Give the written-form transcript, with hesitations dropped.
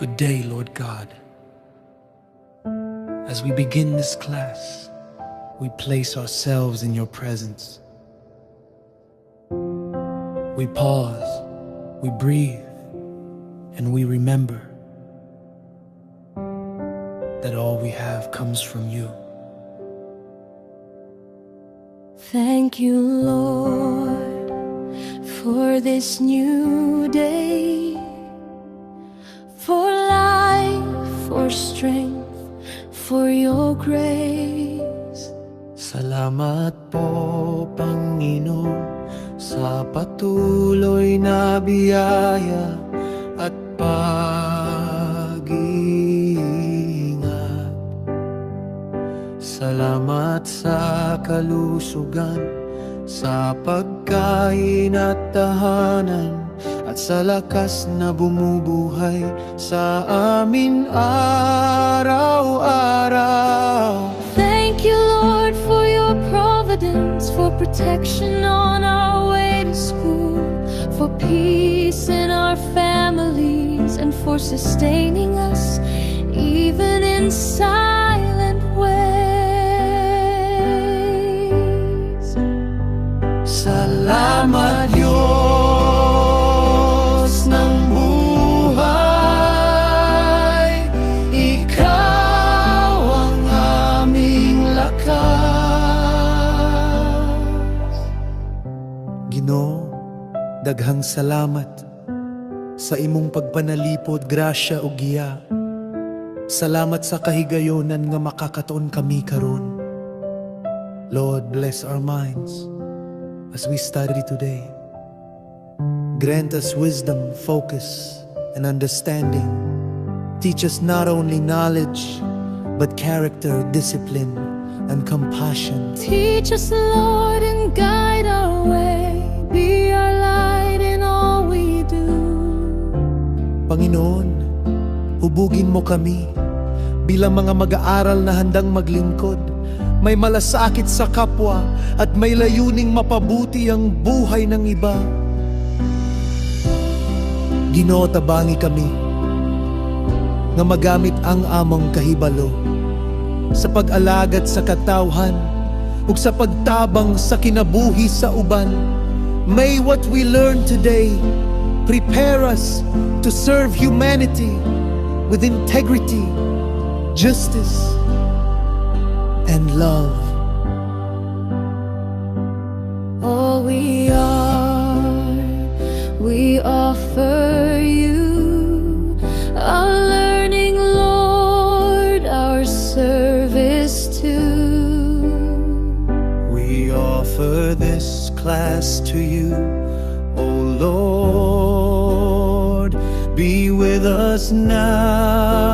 Good day, Lord God. As we begin this class, we place ourselves in your presence. We pause, we breathe, and we remember that all we have comes from you. Thank you, Lord, for this new day, for life, for strength, for your grace. Salamat po, Panginoon, sa patuloy na biyaya at pag-iingat. Salamat sa kalusugan, sa pagkain at tahanan, at sa lakas na bumubuhay sa amin araw-araw. Thank you, Lord, for your providence, for protection on our way to school, for peace in our families, and for sustaining us even in silent ways. Salamat, Diyos ng buhay, Ikaw ang aming lakas. Ginoo, daghang salamat sa imong pagpanalipod, grasya ug giya. Salamat sa kahigayonan nga makakatuon kami karon. Lord, bless our minds as we study today. Grant us wisdom, focus, and understanding. Teach us not only knowledge, but character, discipline, and compassion. Teach us, Lord, and guide our way. Be our light in all we do. Panginoon, hubugin mo kami bilang mga mag-aaral na handang maglingkod. May malasakit sa kapwa at may layuning mapabuti ang buhay ng iba. Ginoo, tabangi kami nga magamit ang among kahibalo sa pag-alagad sa katawhan ug sa pagtabang sa kinabuhi sa uban. May what we learn today prepare us to serve humanity with integrity, justice, and love. All we are, we offer you. Our learning, Lord, our service too. We offer this class to you, O Lord. Be with us now